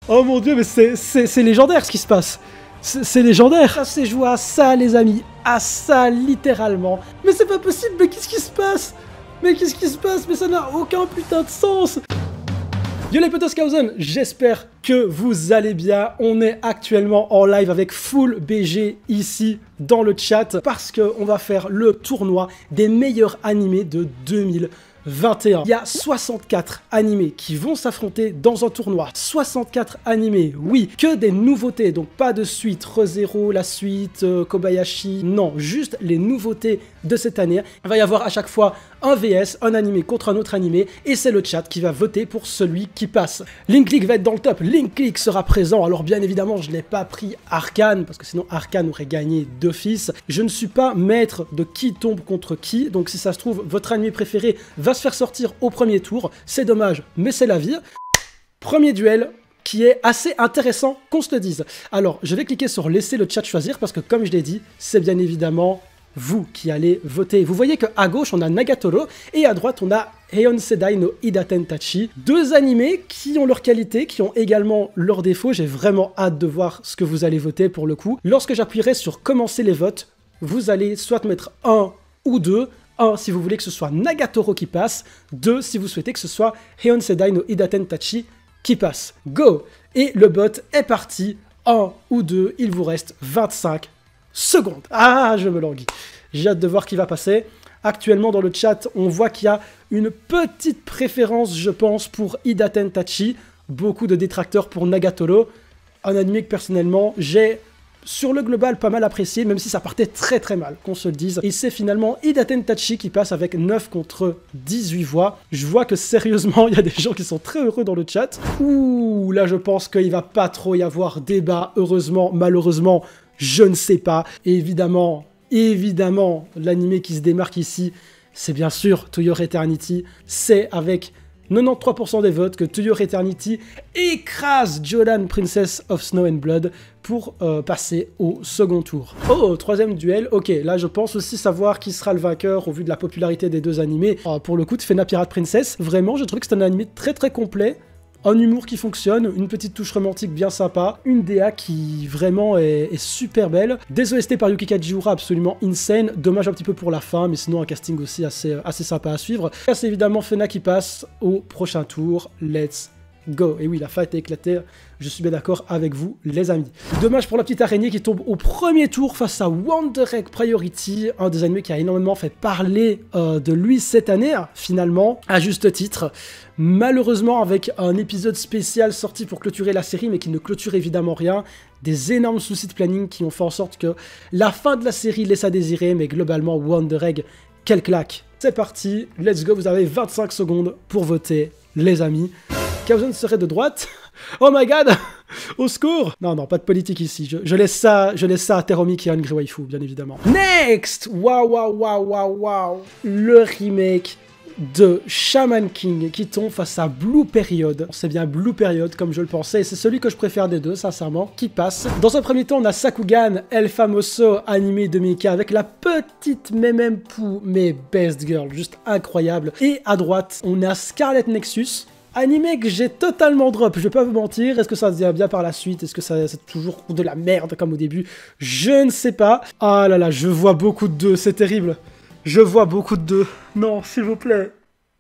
Oh mon dieu, mais c'est légendaire ce qui se passe. C'est légendaire. Ça s'est joué à ça, les amis. À ça, littéralement. Mais c'est pas possible, mais qu'est-ce qui se passe? Mais qu'est-ce qui se passe? Mais ça n'a aucun putain de sens. Yo les Potoskausen, j'espère que vous allez bien. On est actuellement en live avec Full BG ici dans le chat parce qu'on va faire le tournoi des meilleurs animés de 2021. Il y a 64 animés qui vont s'affronter dans un tournoi. 64 animés, oui, que des nouveautés, donc pas de suite, ReZero, la suite, Kobayashi, non, juste les nouveautés de cette année. Il va y avoir à chaque fois un VS, un animé contre un autre animé, et c'est le chat qui va voter pour celui qui passe. Linklick va être dans le top, Linklick sera présent, alors bien évidemment je n'ai pas pris Arcane, parce que sinon Arcane aurait gagné d'office. Je ne suis pas maître de qui tombe contre qui, donc si ça se trouve, votre animé préféré va se faire sortir au premier tour, c'est dommage, mais c'est la vie. Premier duel, qui est assez intéressant qu'on se le dise. Alors, je vais cliquer sur laisser le chat choisir, parce que comme je l'ai dit, c'est bien évidemment vous qui allez voter. Vous voyez qu'à gauche, on a Nagatoro, et à droite, on a Heion Sedai no Idaten Tachi. Deux animés qui ont leurs qualités, qui ont également leurs défauts. J'ai vraiment hâte de voir ce que vous allez voter pour le coup. Lorsque j'appuierai sur commencer les votes, vous allez soit mettre 1 ou 2. 1 si vous voulez que ce soit Nagatoro qui passe. 2 si vous souhaitez que ce soit Heion Sedai no Idaten Tachi qui passe. Go! Et le bot est parti. 1 ou 2, il vous reste 25 secondes. Ah, je me languis. J'ai hâte de voir qui va passer. Actuellement, dans le chat, on voit qu'il y a une petite préférence, je pense, pour Idaten Tachi. Beaucoup de détracteurs pour Nagatoro. Un animé que, personnellement, j'ai, sur le global, pas mal apprécié, même si ça partait très très mal, qu'on se le dise. Et c'est finalement Idaten Tachi qui passe avec 9 contre 18 voix. Je vois que, sérieusement, il y a des gens qui sont très heureux dans le chat. Ouh, là, je pense qu'il va pas trop y avoir débat. Heureusement, malheureusement, je ne sais pas. Et évidemment, l'animé qui se démarque ici, c'est bien sûr To Your Eternity. C'est avec 93% des votes que To Your Eternity écrase Jolan, Princess of Snow and Blood, pour passer au second tour. Oh, troisième duel. Ok, là je pense aussi savoir qui sera le vainqueur au vu de la popularité des deux animés. Pour le coup, de Fena Pirate Princess, vraiment, je trouve que c'est un animé très très complet. Un humour qui fonctionne, une petite touche romantique bien sympa, une DA qui vraiment est super belle, des OST par Yuki Kajiura absolument insane, dommage un petit peu pour la fin, mais sinon un casting aussi assez sympa à suivre. Là c'est évidemment Fena qui passe au prochain tour, let's go. Et oui, la fin a été éclatée, je suis bien d'accord avec vous les amis. Dommage pour la petite araignée qui tombe au premier tour face à Wonder Egg Priority, un des animés qui a énormément fait parler de lui cette année, finalement, à juste titre. Malheureusement, avec un épisode spécial sorti pour clôturer la série, mais qui ne clôture évidemment rien, des énormes soucis de planning qui ont fait en sorte que la fin de la série laisse à désirer, mais globalement, Wonder Egg, quelle claque. C'est parti, let's go, vous avez 25 secondes pour voter, les amis. Kausen serait de droite. Oh my god. Au secours. Non, pas de politique ici. Je laisse ça à Teromi qui a une Griwaifu, bien évidemment. Next. Waouh. Le remake de Shaman King qui tombe face à Blue Period. C'est bien Blue Period comme je le pensais, et c'est celui que je préfère des deux, sincèrement, qui passe. Dans un premier temps, on a Sakugan, El Famoso, animé de Mika, avec la petite Memempu, mais best girl, juste incroyable. Et à droite, on a Scarlet Nexus, animé que j'ai totalement drop, je vais pas vous mentir. Est-ce que ça se dit bien par la suite? Est-ce que c'est toujours de la merde comme au début? Je ne sais pas. Ah là là, je vois beaucoup de deux, c'est terrible. Je vois beaucoup de deux. Non, s'il vous plaît.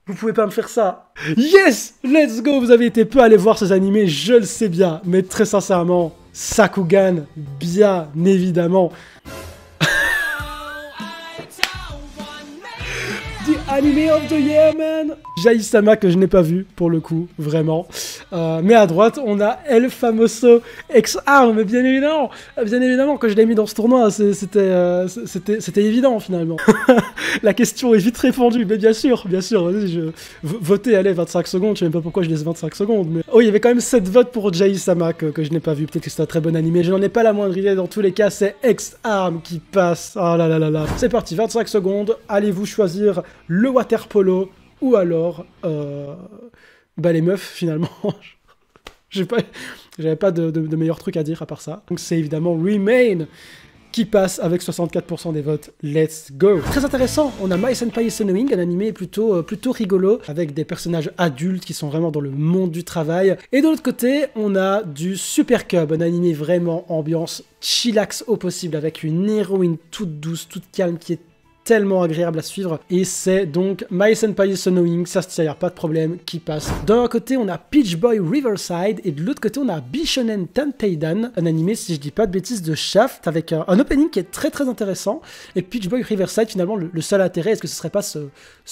Vous pouvez pas me faire ça. Yes! Let's go! Vous avez été peu à aller voir ces animés, je le sais bien. Mais très sincèrement, Sakugan, bien évidemment. The Anime of the Year, man! Jai-sama que je n'ai pas vu, pour le coup, vraiment. Mais à droite, on a El Famoso X-Arm, bien évidemment, que je l'ai mis dans ce tournoi, c'était évident, finalement. La question est vite répondue, mais bien sûr, vas-y, votez, allez, 25 secondes, je sais même pas pourquoi je laisse 25 secondes, mais... Oh, il y avait quand même 7 votes pour Jai-sama que je n'ai pas vu, peut-être que c'est un très bon animé, je n'en ai pas la moindre idée, dans tous les cas, c'est X-Arm qui passe, oh là là là là. C'est parti, 25 secondes, allez-vous choisir le water polo, ou alors, les meufs, finalement. J'avais pas de meilleur truc à dire à part ça. Donc c'est évidemment Remain qui passe avec 64% des votes. Let's go. Très intéressant, on a My Senpai is Snowing, un animé plutôt rigolo, avec des personnages adultes qui sont vraiment dans le monde du travail. Et de l'autre côté, on a du Super Cub, un animé vraiment ambiance chillax au possible, avec une héroïne toute douce, toute calme, qui est tellement agréable à suivre, et c'est donc My Senpai is Snowing, ça se tire, pas de problème, qui passe. D'un côté, on a Peach Boy Riverside, et de l'autre côté, on a Bishonen Tanteidan, un animé, si je dis pas de bêtises, de Shaft, avec un opening qui est très très intéressant, et Peach Boy Riverside, finalement, le seul intérêt, est-ce que ce serait pas ce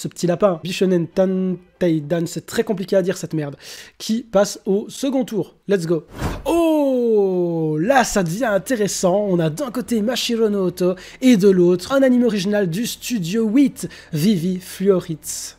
petit lapin Bishonen Tanteidan, c'est très compliqué à dire cette merde, qui passe au second tour. Let's go. Oh, là ça devient intéressant, on a d'un côté Mashiro no Oto et de l'autre un anime original du studio 8, Vivi Fioritz.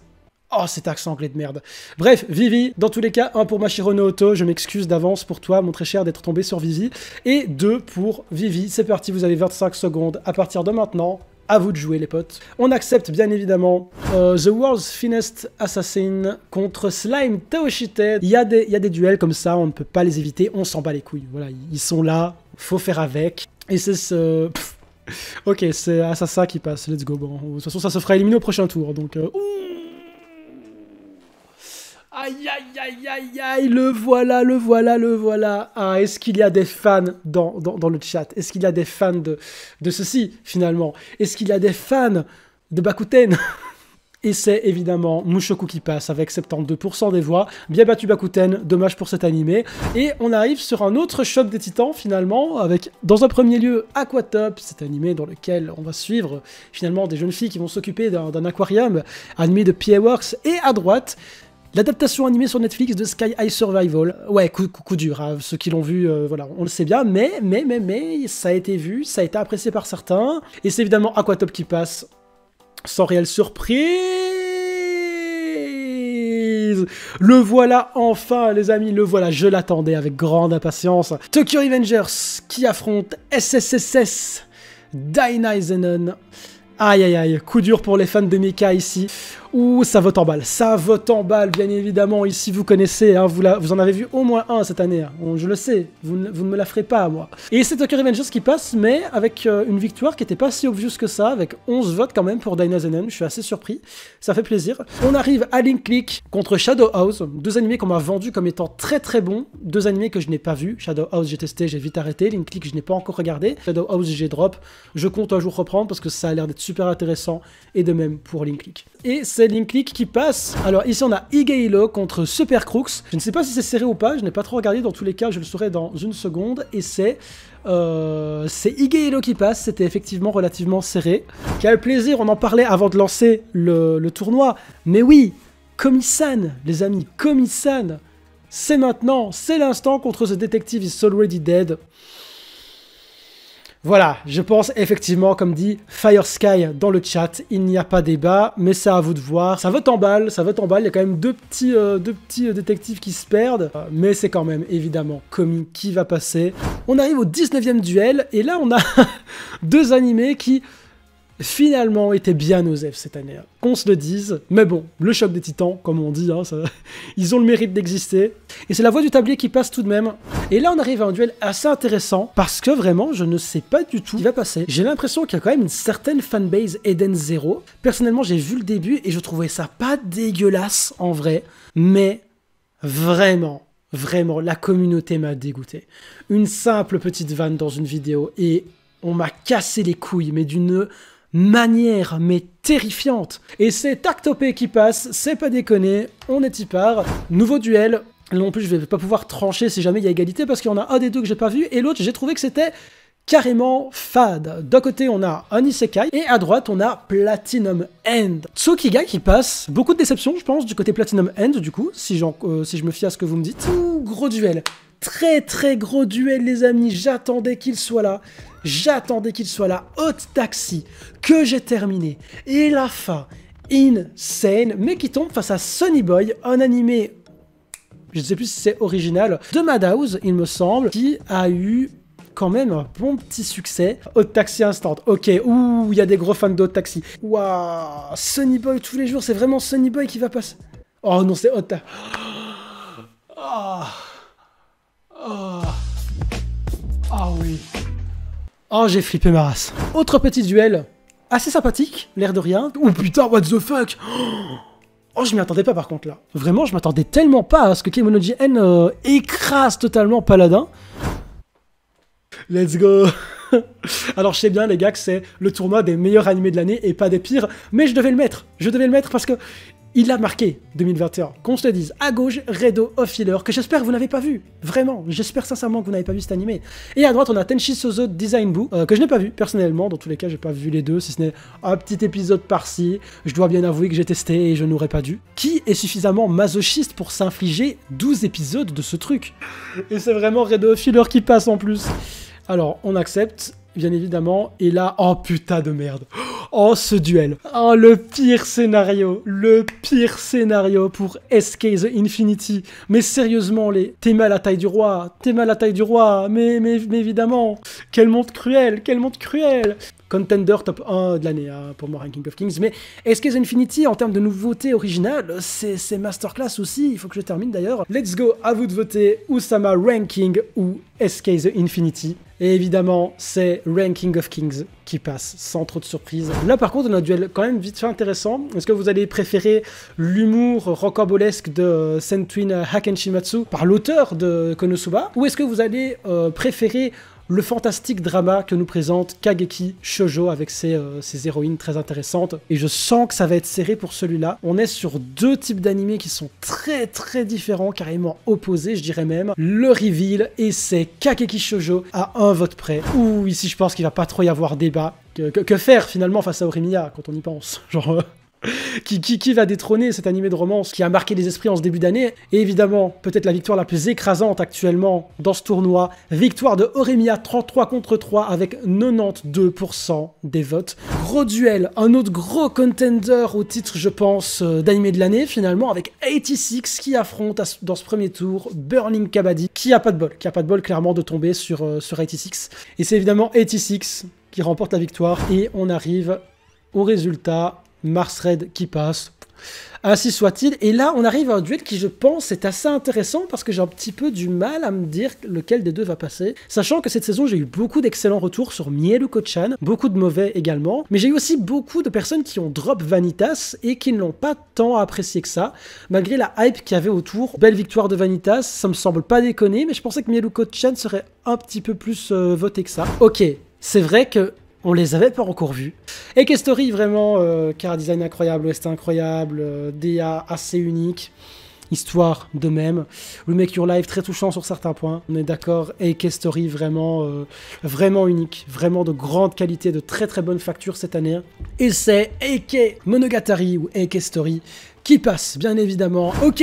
Oh, cet accent anglais de merde. Bref, Vivi, dans tous les cas, 1 pour Mashiro no Oto, je m'excuse d'avance pour toi, mon très cher, d'être tombé sur Vivi, et 2 pour Vivi. C'est parti, vous avez 25 secondes à partir de maintenant. À vous de jouer les potes. On accepte bien évidemment The World's Finest Assassin contre Slime Taoshite. Il y a des duels comme ça, on ne peut pas les éviter, on s'en bat les couilles. Voilà, ils sont là, faut faire avec. Et c'est ce... Ok, c'est Assassin qui passe, let's go. Bon, de toute façon, ça se fera éliminer au prochain tour, donc... Aïe, aïe, aïe, aïe, aïe, le voilà, le voilà, le voilà. Ah, est-ce qu'il y a des fans dans le chat? Est-ce qu'il y a des fans de ceci, finalement? Est-ce qu'il y a des fans de Bakuten? Et c'est évidemment Mushoku qui passe avec 72% des voix. Bien battu Bakuten, dommage pour cet animé. Et on arrive sur un autre choc des titans finalement, avec dans un premier lieu Aquatop, cet animé dans lequel on va suivre finalement des jeunes filles qui vont s'occuper d'un aquarium, animé de PA Works. Et à droite, l'adaptation animée sur Netflix de Sky High Survival. Ouais, coup dur, hein. Ceux qui l'ont vu, voilà, on le sait bien, mais ça a été vu, ça a été apprécié par certains. Et c'est évidemment Aquatop qui passe. Sans réelle surprise. Le voilà enfin, les amis, le voilà. Je l'attendais avec grande impatience. Tokyo Revengers qui affronte SSSS Dynazenon. Aïe aïe aïe, coup dur pour les fans de Mecha ici. Ouh, ça vote en balle, bien évidemment. Ici, vous connaissez, hein, vous en avez vu au moins un cette année. Hein. Je le sais, vous ne me la ferez pas, moi. Et c'est Tokyo Revengers qui passe, mais avec une victoire qui n'était pas si obvious que ça, avec 11 votes quand même pour Dynazenon. Je suis assez surpris, ça fait plaisir. On arrive à Link Click contre Shadow House, deux animés qu'on m'a vendus comme étant très très bons, deux animés que je n'ai pas vus. Shadow House, j'ai testé, j'ai vite arrêté. Link Click, je n'ai pas encore regardé. Shadow House, j'ai drop. Je compte un jour reprendre parce que ça a l'air d'être super intéressant, et de même pour Link Click. Et c'est Link Click qui passe. Alors ici on a Igeilo contre Super Crooks. Je ne sais pas si c'est serré ou pas, je n'ai pas trop regardé, dans tous les cas je le saurai dans une seconde. Et c'est Igeilo qui passe, c'était effectivement relativement serré. Quel plaisir, on en parlait avant de lancer le tournoi. Mais oui, Komi-san, les amis, Komi-san, c'est maintenant, c'est l'instant contre The Detective is Already Dead. Voilà, je pense effectivement, comme dit Fire Sky dans le chat, il n'y a pas débat, mais c'est à vous de voir. Ça vote en balle, il y a quand même deux petits détectives qui se perdent, mais c'est quand même évidemment Komi qui va passer. On arrive au 19e duel, et là on a deux animés qui finalement étaient bien osef cette année, hein. Qu'on se le dise, mais bon, le choc des titans, comme on dit, hein, ils ont le mérite d'exister. Et c'est la voix du tablier qui passe tout de même. Et là, on arrive à un duel assez intéressant, parce que vraiment, je ne sais pas du tout ce qui va passer. J'ai l'impression qu'il y a quand même une certaine fanbase Eden Zero. Personnellement, j'ai vu le début, et je trouvais ça pas dégueulasse, en vrai, mais vraiment, la communauté m'a dégoûté. Une simple petite vanne dans une vidéo, et on m'a cassé les couilles, mais d'une manière mais terrifiante. Et c'est Tactopé qui passe, c'est pas déconné, on est y part. Nouveau duel, non plus je vais pas pouvoir trancher si jamais il y a égalité parce qu'il y en a un des deux que j'ai pas vu et l'autre j'ai trouvé que c'était carrément fade. D'un côté on a un Isekai et à droite on a Platinum End. Tsukiga qui passe, beaucoup de déception je pense du côté Platinum End du coup, si je me fie à ce que vous me dites. Ouh, gros duel. Très gros duel les amis, j'attendais qu'il soit là. Hot Taxi, que j'ai terminé. Et la fin, insane, mais qui tombe face à Sunny Boy, un animé, je ne sais plus si c'est original, de Madhouse, il me semble, qui a eu quand même un bon petit succès. Hot Taxi Instant, ok, ouh, il y a des gros fans de Hot Taxi. Waouh, Sunny Boy tous les jours, c'est vraiment Sunny Boy qui va passer. Oh non, c'est Hot Taxi. Oh oui. Oh, j'ai flippé ma race. Autre petit duel, assez sympathique, l'air de rien. Oh putain, what the fuck. Oh, je m'y attendais pas par contre là. Vraiment, je m'attendais tellement pas à ce que Kemonoji N écrase totalement Paladin. Let's go. Alors je sais bien les gars que c'est le tournoi des meilleurs animés de l'année et pas des pires, mais je devais le mettre. Je devais le mettre parce que il a marqué 2021. Qu'on se le dise, à gauche, Redo of Healer, que j'espère que vous n'avez pas vu. Vraiment, j'espère sincèrement que vous n'avez pas vu cet animé. Et à droite, on a Tenchi Sozo Design Boo, que je n'ai pas vu personnellement. Dans tous les cas, j'ai pas vu les deux, si ce n'est un petit épisode par-ci. Je dois bien avouer que j'ai testé et je n'aurais pas dû. Qui est suffisamment masochiste pour s'infliger 12 épisodes de ce truc? Et c'est vraiment Redo of Healer qui passe en plus. Alors, on accepte, bien évidemment, et là, oh putain de merde. Oh, ce duel. Oh, le pire scénario pour SK The Infinity. Mais sérieusement, t'es mal à la taille du roi, mais évidemment. Quel monde cruel. Contender top 1 de l'année hein, pour mon Ranking of Kings, mais SK The Infinity en termes de nouveautés originales, c'est masterclass aussi, il faut que je termine d'ailleurs. Let's go, à vous de voter, Usama Ranking ou SK The Infinity. Et évidemment, c'est Ranking of Kings qui passe, sans trop de surprise. Là par contre, on a un duel quand même vite fait intéressant. Est-ce que vous allez préférer l'humour rocambolesque de Sentwin Hakenshimatsu par l'auteur de Konosuba, ou est-ce que vous allez préférer le fantastique drama que nous présente Kageki Shoujo avec ses héroïnes très intéressantes. Et je sens que ça va être serré pour celui-là. On est sur deux types d'animés qui sont très très différents, carrément opposés, je dirais même. Le reveal, et c'est Kageki Shoujo à un vote près. Ouh, ici je pense qu'il va pas trop y avoir débat. Que faire finalement face à Horimiya quand on y pense? Genre... Qui va détrôner cet animé de romance qui a marqué les esprits en ce début d'année? Et évidemment, peut-être la victoire la plus écrasante actuellement dans ce tournoi, victoire de Horimiya 33 contre 3 avec 92% des votes. Gros duel, un autre gros contender au titre, je pense, d'animé de l'année finalement, avec 86 qui affronte dans ce premier tour Burning Kabaddi, qui a pas de bol clairement de tomber sur 86. Et c'est évidemment 86 qui remporte la victoire, et on arrive au résultat. Mars Red qui passe, ainsi soit-il. Et là, on arrive à un duel qui, je pense, est assez intéressant parce que j'ai un petit peu du mal à me dire lequel des deux va passer. Sachant que cette saison, j'ai eu beaucoup d'excellents retours sur Mieluko-chan, beaucoup de mauvais également, mais j'ai eu aussi beaucoup de personnes qui ont drop Vanitas et qui ne l'ont pas tant apprécié que ça, malgré la hype qu'il y avait autour. Belle victoire de Vanitas, ça me semble pas déconner, mais je pensais que Mieluko-chan serait un petit peu plus voté que ça. Ok, c'est vrai que on les avait pas encore vus. Et Story, vraiment, car design incroyable, OST incroyable, DA assez unique, histoire de même. Remake Your Life, très touchant sur certains points, on est d'accord. Et Story, vraiment, vraiment unique, vraiment de grande qualité, de très très bonne facture cette année. Et c'est Eike Monogatari ou Eike Story qui passe, bien évidemment. Ok,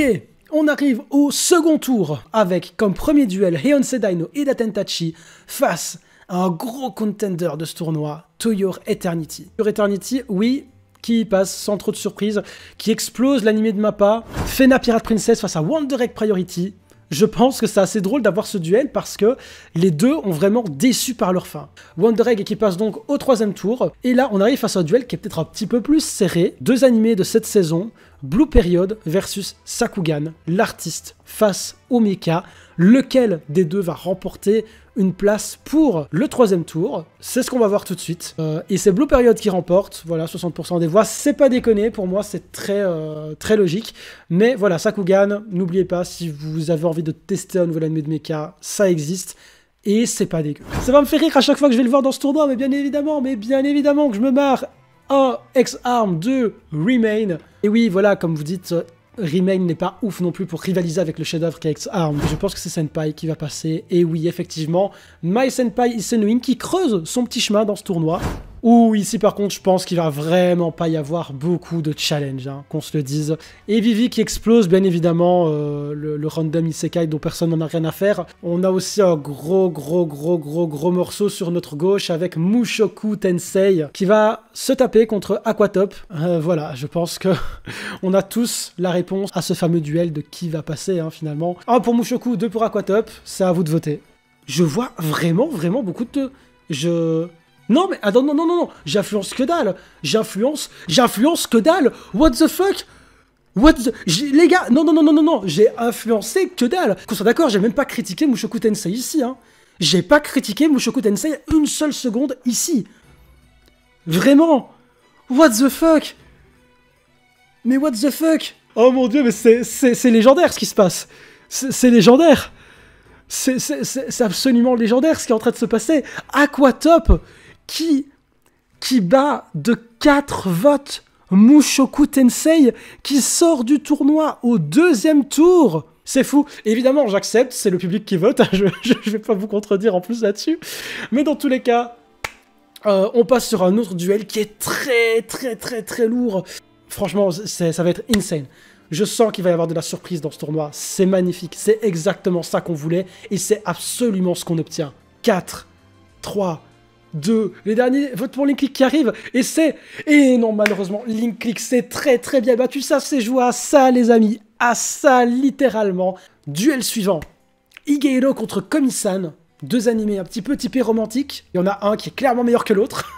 on arrive au second tour avec comme premier duel Heion Sedai no Ida Tentachi face un gros contender de ce tournoi, To Your Eternity. Your Eternity, oui, qui passe sans trop de surprise, qui explose l'animé de Mappa, Fena Pirate Princess face à Wonder Egg Priority. Je pense que c'est assez drôle d'avoir ce duel parce que les deux ont vraiment déçu par leur fin. Wonder Egg qui passe donc au troisième tour, et là on arrive face à un duel qui est peut-être un petit peu plus serré. Deux animés de cette saison, Blue Period versus Sakugan, l'artiste face au mecha. Lequel des deux va remporter une place pour le troisième tour? C'est ce qu'on va voir tout de suite. Et c'est Blue Period qui remporte, voilà, 60% des voix. C'est pas déconné, pour moi c'est très, très logique. Mais voilà, Sakugan, n'oubliez pas, si vous avez envie de tester un nouvel anime de mecha, ça existe. Et c'est pas dégueu. Ça va me faire rire à chaque fois que je vais le voir dans ce tournoi, mais bien évidemment que je me marre. 1, X-Arm, 2, Remain. Et oui, voilà, comme vous dites, Remain n'est pas ouf non plus pour rivaliser avec le chef-d'œuvre qu'est X-Arm. Je pense que c'est Senpai qui va passer. Et oui, effectivement, My Senpai Isenuin qui creuse son petit chemin dans ce tournoi. Ouh, ici par contre, je pense qu'il va vraiment pas y avoir beaucoup de challenge, hein, qu'on se le dise. Et Vivi qui explose, bien évidemment, le random isekai dont personne n'en a rien à faire. On a aussi un gros morceau sur notre gauche avec Mushoku Tensei qui va se taper contre Aquatop. Voilà, je pense que on a tous la réponse à ce fameux duel de qui va passer, hein, finalement. 1 pour Mushoku, 2 pour Aquatop, c'est à vous de voter. Je vois vraiment beaucoup de... Non mais attends, non, j'influence que dalle. J'influence que dalle. What the fuck? Les gars, non, j'ai influencé que dalle. Qu'on soit d'accord, j'ai même pas critiqué Mushoku Tensei ici, hein. J'ai pas critiqué Mushoku Tensei une seule seconde ici. Vraiment. What the fuck? Mais what the fuck? Oh mon dieu, mais c'est légendaire ce qui se passe. C'est légendaire. C'est absolument légendaire ce qui est en train de se passer. Aquatop qui bat de 4 votes Mushoku Tensei qui sort du tournoi au 2e tour. C'est fou. Évidemment, j'accepte, c'est le public qui vote. Je vais pas vous contredire en plus là-dessus. Mais dans tous les cas, on passe sur un autre duel qui est très lourd. Franchement, ça va être insane. Je sens qu'il va y avoir de la surprise dans ce tournoi. C'est magnifique. C'est exactement ça qu'on voulait. Et c'est absolument ce qu'on obtient. 4, 3, 2, les derniers votes pour Link Click qui arrivent. Et c'est... Et non, malheureusement, Link Click, c'est très bien battu. Ça, c'est joué à ça, les amis. À ça, littéralement. Duel suivant. Higehiro contre Komi-san. 2 animés un petit peu typés romantiques. Il y en a un qui est clairement meilleur que l'autre.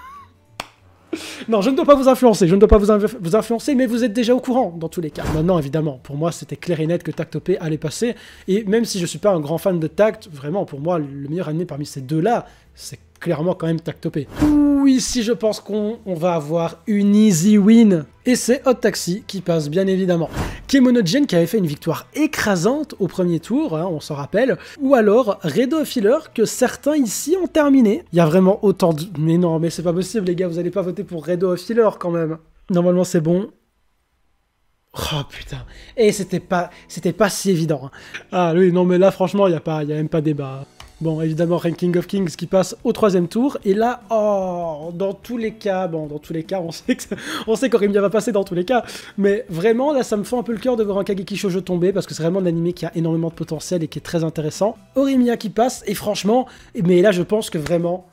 Non, je ne dois pas vous influencer, vous influencer, mais vous êtes déjà au courant, dans tous les cas. Maintenant, évidemment, pour moi, c'était clair et net que Tactopé allait passer, et même si je suis pas un grand fan de Tact, vraiment, pour moi, le meilleur anime parmi ces deux-là, c'est clairement quand même Tactopé. Ouh, ici, je pense qu'on va avoir une easy win, et c'est Hot Taxi qui passe, bien évidemment. Kemono-Gen qui avait fait une victoire écrasante au premier tour, hein, on s'en rappelle, ou alors Redo Filler que certains ici ont terminé. Il y a vraiment autant de... Mais non, mais c'est pas possible les gars, vous allez pas voter pour Redo Filler quand même. Normalement c'est bon. Oh putain, et c'était pas si évident. Hein. Ah oui, non mais là franchement, il y a même pas débat. Bon, évidemment, Ranking of Kings qui passe au 3e tour. Et là, oh, dans tous les cas, on sait qu'Orimiya va passer dans tous les cas. Mais vraiment, là, ça me fait un peu le cœur de voir un Kageki Shoujo tomber parce que c'est vraiment un anime qui a énormément de potentiel et qui est très intéressant. Orimiya qui passe, et franchement, mais là, je pense que vraiment,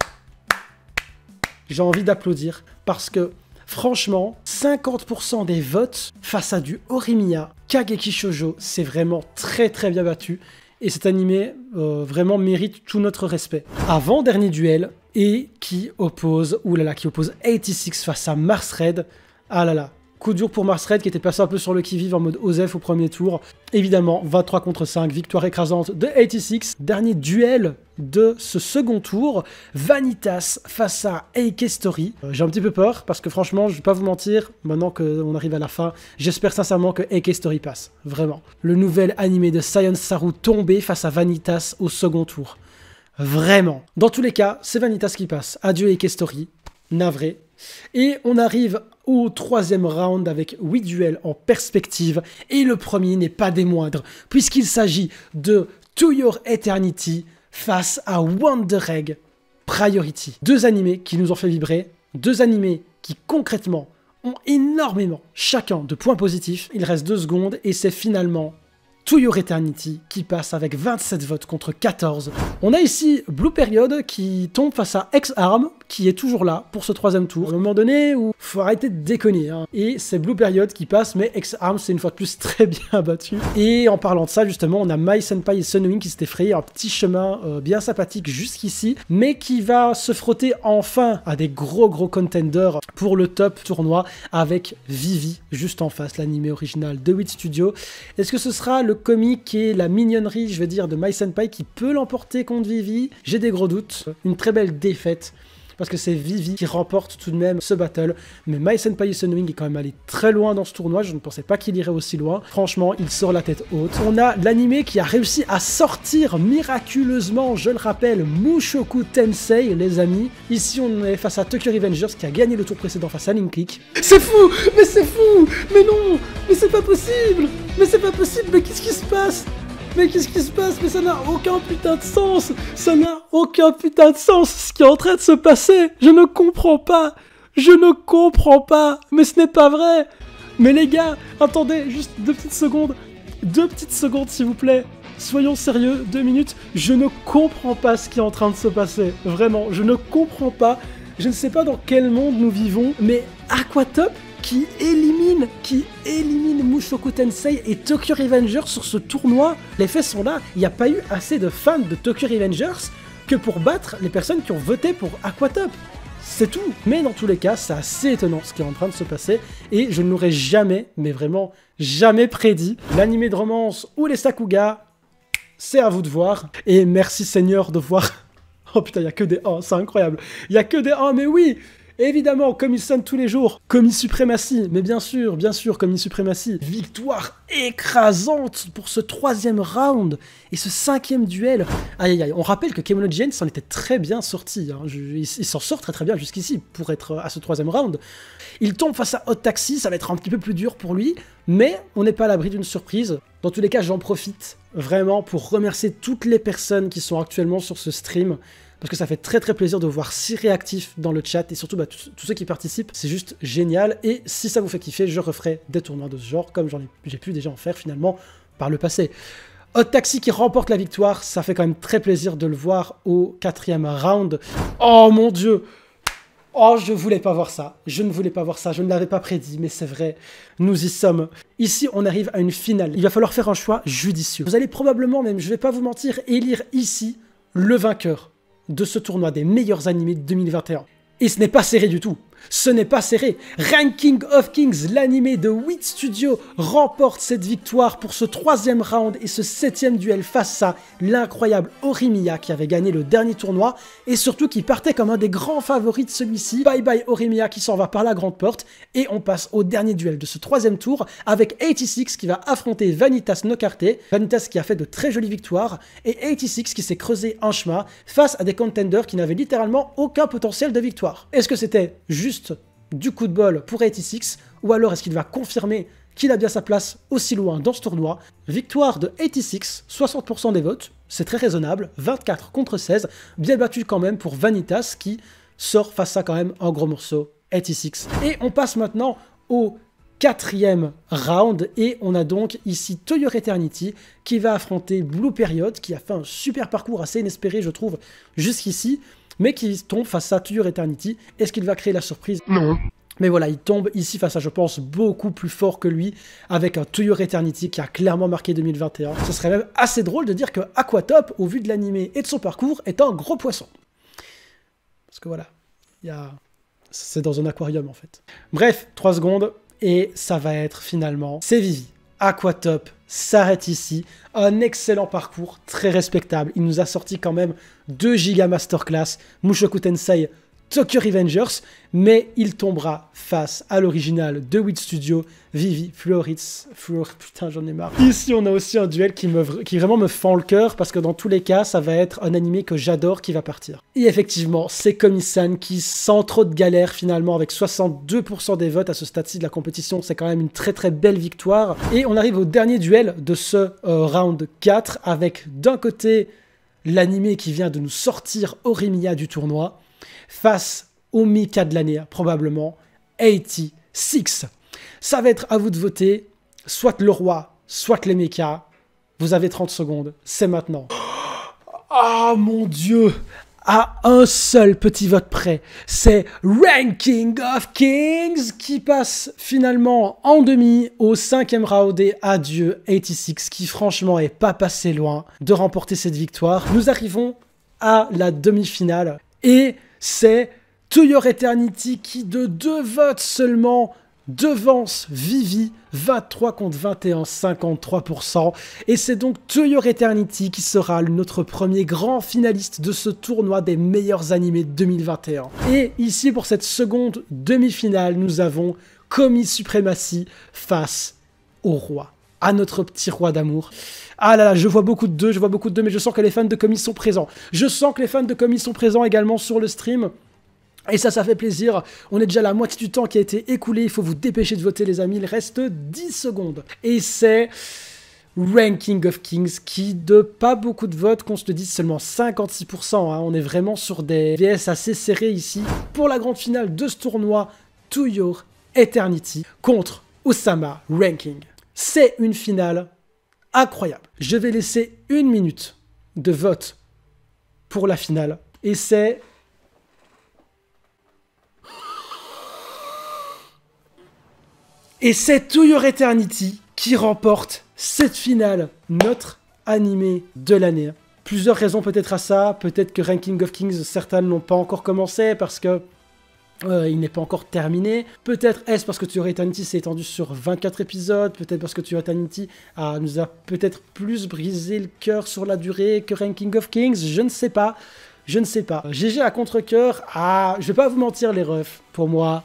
j'ai envie d'applaudir parce que, franchement, 50% des votes face à du Orimiya, Kageki Shoujo, c'est vraiment très bien battu. Et cet animé vraiment mérite tout notre respect. Avant-dernier duel, et qui oppose 86 face à Mars Red. Ah là là, coup dur pour Mars Red qui était passé un peu sur le qui-vive en mode Osef au premier tour. Évidemment, 23 contre 5, victoire écrasante de 86. Dernier duel de ce second tour, Vanitas face à Eike Story. J'ai un petit peu peur parce que franchement, je vais pas vous mentir, maintenant qu'on arrive à la fin, j'espère sincèrement que Eike Story passe, vraiment. Le nouvel animé de Science Saru tombé face à Vanitas au second tour. Vraiment. Dans tous les cas, c'est Vanitas qui passe. Adieu Eike Story, navré. Et on arrive au 3e round avec 8 duels en perspective. Et le premier n'est pas des moindres, puisqu'il s'agit de To Your Eternity face à Wonder Egg Priority. 2 animés qui nous ont fait vibrer, 2 animés qui concrètement ont énormément chacun de points positifs. Il reste 2 secondes et c'est finalement To Your Eternity qui passe avec 27 votes contre 14. On a ici Blue Period qui tombe face à X-Arm qui est toujours là pour ce 3e tour. À un moment donné où faut arrêter de déconner. Hein. Et c'est Blue Period qui passe, mais X-Arm c'est une fois de plus très bien battu. Et en parlant de ça justement, on a Mai Senpai et Sunwing qui s'étaient frayé un petit chemin bien sympathique jusqu'ici, mais qui va se frotter enfin à des gros contenders pour le top tournoi avec Vivi juste en face, l'animé original de Wit Studio. Est-ce que ce sera le comique et la mignonnerie, je veux dire, de Mai Senpai qui peut l'emporter contre Vivi? J'ai des gros doutes. Une très belle défaite. Parce que c'est Vivi qui remporte tout de même ce battle. Mais Mai Senpai et Sunwing est quand même allé très loin dans ce tournoi. Je ne pensais pas qu'il irait aussi loin. Franchement, il sort la tête haute. On a l'animé qui a réussi à sortir miraculeusement, je le rappelle, Mushoku Tensei, les amis. Ici, on est face à Tokyo Revengers qui a gagné le tour précédent face à Link Click. C'est fou! Mais c'est fou! Mais non! Mais c'est pas possible! Mais c'est pas possible! Mais qu'est-ce qui se passe? Mais qu'est-ce qui se passe? Mais ça n'a aucun putain de sens! Ça n'a aucun putain de sens ce qui est en train de se passer! Je ne comprends pas! Je ne comprends pas! Mais ce n'est pas vrai! Mais les gars, attendez, juste 2 petites secondes. 2 petites secondes s'il vous plaît. Soyons sérieux, 2 minutes. Je ne comprends pas ce qui est en train de se passer. Vraiment, je ne comprends pas. Je ne sais pas dans quel monde nous vivons, mais Aquatop qui élimine Mushoku Tensei et Tokyo Revengers sur ce tournoi. Les faits sont là, il n'y a pas eu assez de fans de Tokyo Revengers que pour battre les personnes qui ont voté pour Aquatop. C'est tout. Mais dans tous les cas, c'est assez étonnant ce qui est en train de se passer et je ne l'aurais jamais, mais vraiment jamais prédit. L'animé de romance ou les Sakuga, c'est à vous de voir. Et merci Seigneur de voir Oh putain, il y a que des 1, c'est incroyable. Il y a que des 1, mais oui! Évidemment, comme il sonne tous les jours, Commis Suprématie, mais bien sûr, Commis Suprématie. Victoire écrasante pour ce 3e round et ce 5e duel. Aïe aïe aïe, on rappelle que Kemono Jane s'en était très bien sorti, hein. Il s'en sort très bien jusqu'ici pour être à ce 3e round. Il tombe face à Hot Taxi, ça va être un petit peu plus dur pour lui, mais on n'est pas à l'abri d'une surprise. Dans tous les cas, j'en profite vraiment pour remercier toutes les personnes qui sont actuellement sur ce stream, parce que ça fait très plaisir de voir si réactifs dans le chat, et surtout tous ceux qui participent, c'est juste génial, et si ça vous fait kiffer, je referai des tournois de ce genre, comme j'ai pu déjà en faire finalement par le passé. Hot Taxi qui remporte la victoire, ça fait quand même très plaisir de le voir au 4e round. Oh mon dieu! Oh, je voulais pas voir ça, je ne voulais pas voir ça, je ne l'avais pas prédit, mais c'est vrai, nous y sommes. Ici, on arrive à une finale, il va falloir faire un choix judicieux. Vous allez probablement, même je vais pas vous mentir, élire ici le vainqueur de ce tournoi des meilleurs animés de 2021. Et ce n'est pas serré du tout. Ce n'est pas serré. Ranking of Kings, l'animé de Wit Studio, remporte cette victoire pour ce 3e round et ce 7e duel face à l'incroyable Orimiya qui avait gagné le dernier tournoi et surtout qui partait comme un des grands favoris de celui-ci. Bye bye Orimiya qui s'en va par la grande porte et on passe au dernier duel de ce 3e tour avec 86 qui va affronter Vanitas Nokarte. Vanitas qui a fait de très jolies victoires et 86 qui s'est creusé un chemin face à des contenders qui n'avaient littéralement aucun potentiel de victoire. Est-ce que c'était juste du coup de bol pour 86 ou alors est-ce qu'il va confirmer qu'il a bien sa place aussi loin dans ce tournoi? Victoire de 86, 60% des votes, c'est très raisonnable, 24 contre 16, bien battu quand même pour Vanitas qui sort face à quand même un gros morceau, 86. Et on passe maintenant au 4e round et on a donc ici Toyor Eternity qui va affronter Blue Period qui a fait un super parcours assez inespéré je trouve jusqu'ici, mais qui tombe face à Toyor Eternity. Est-ce qu'il va créer la surprise? Non. Mais voilà, il tombe ici face à, je pense, beaucoup plus fort que lui, avec un Toyor Eternity qui a clairement marqué 2021. Ce serait même assez drôle de dire que Aquatop, au vu de l'animé et de son parcours, est un gros poisson. Parce que voilà, c'est dans un aquarium en fait. Bref, 3 secondes, et ça va être finalement, c'est Vivi. Aquatop s'arrête ici, un excellent parcours, très respectable. Il nous a sorti quand même 2 giga masterclass, Mushoku Tensei, Tokyo Revengers, mais il tombera face à l'original de Wit Studio, Vivi Floritz. Putain, j'en ai marre. Ici, on a aussi un duel qui vraiment me fend le cœur, parce que dans tous les cas, ça va être un animé que j'adore qui va partir. Et effectivement, c'est Komi-san qui, sans trop de galère finalement, avec 62% des votes à ce stade-ci de la compétition, c'est quand même une très belle victoire. Et on arrive au dernier duel de ce round 4, avec d'un côté l'animé qui vient de nous sortir Orimiya du tournoi, face au Mika de l'année, probablement, 86. Ça va être à vous de voter, soit le roi, soit les Mika. Vous avez 30 secondes, c'est maintenant. Ah mon Dieu! À un seul petit vote près, c'est Ranking of Kings qui passe finalement en demi au 5e round et adieu 86 qui franchement est pas passé loin de remporter cette victoire. Nous arrivons à la demi-finale et c'est Toyor Eternity qui, de 2 votes seulement, devance Vivi, 23 contre 21, 53%. Et c'est donc Toyor Eternity qui sera notre premier grand finaliste de ce tournoi des meilleurs animés de 2021. Et ici, pour cette seconde demi-finale, nous avons Commis Suprématie face au roi, à notre petit roi d'amour. Ah là là, je vois beaucoup de 2, mais je sens que les fans de Commis sont présents. Je sens que les fans de Commis sont présents également sur le stream. Et ça fait plaisir. On est déjà à la moitié du temps qui a été écoulé. Il faut vous dépêcher de voter, les amis. Il reste 10 secondes. Et c'est Ranking of Kings qui, de pas beaucoup de votes, qu'on se le dise, seulement 56%. Hein. On est vraiment sur des VS assez serrés ici. Pour la grande finale de ce tournoi, Toyor Eternity contre Osama Ranking. C'est une finale incroyable. Je vais laisser 1 minute de vote pour la finale. Et c'est... Toyor Eternity qui remporte cette finale, notre animé de l'année. Plusieurs raisons peut-être à ça. Peut-être que Ranking of Kings, certains n'ont pas encore commencé parce que il n'est pas encore terminé. Peut-être est-ce parce que Toyor Eternity s'est étendu sur 24 épisodes. Peut-être parce que Toyor Eternity nous a peut-être plus brisé le cœur sur la durée que Ranking of Kings. Je ne sais pas. Je ne sais pas. GG à contre-cœur, je vais pas vous mentir les refs, pour moi,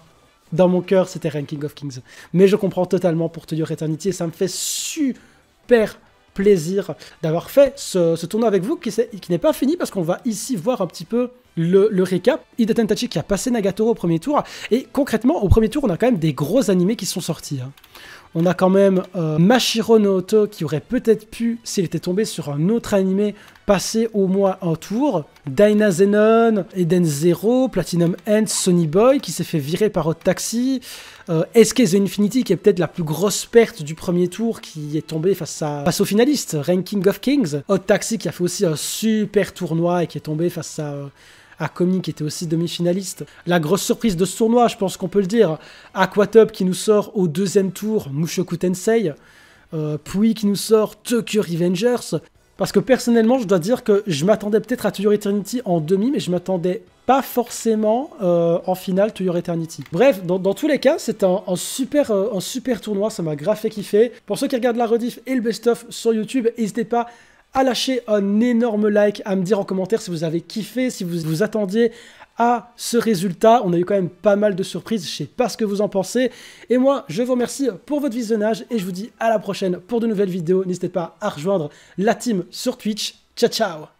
dans mon cœur, c'était Ranking of Kings. Mais je comprends totalement pour To Your Eternity et ça me fait super plaisir d'avoir fait ce tournoi avec vous qui n'est pas fini parce qu'on va ici voir un petit peu le récap. Hida Tentachi qui a passé Nagatoro au premier tour et concrètement au premier tour on a quand même des gros animés qui sont sortis. On a quand même Mashiro no Oto qui aurait peut-être pu, s'il était tombé sur un autre animé, passer au moins un tour. Dyna Zenon, Eden Zero, Platinum End, Sonny Boy qui s'est fait virer par Hot Taxi. SK The Infinity qui est peut-être la plus grosse perte du premier tour qui est tombé face aux finalistes. Ranking of Kings. Hot Taxi qui a fait aussi un super tournoi et qui est tombé face à Komi qui était aussi demi-finaliste. La grosse surprise de ce tournoi, je pense qu'on peut le dire, Aquatop qui nous sort au deuxième tour, Mushoku Tensei, Pui qui nous sort Tokyo Revengers, parce que personnellement, je dois dire que je m'attendais peut-être à To Your Eternity en demi, mais je m'attendais pas forcément en finale To Your Eternity. Bref, dans tous les cas, c'est un super tournoi, ça m'a grave fait kiffer. Pour ceux qui regardent la rediff et le best-of sur YouTube, n'hésitez pas à lâcher un énorme like, à me dire en commentaire si vous avez kiffé, si vous vous attendiez à ce résultat. On a eu quand même pas mal de surprises, je sais pas ce que vous en pensez. Et moi, je vous remercie pour votre visionnage et je vous dis à la prochaine pour de nouvelles vidéos. N'hésitez pas à rejoindre la team sur Twitch. Ciao, ciao!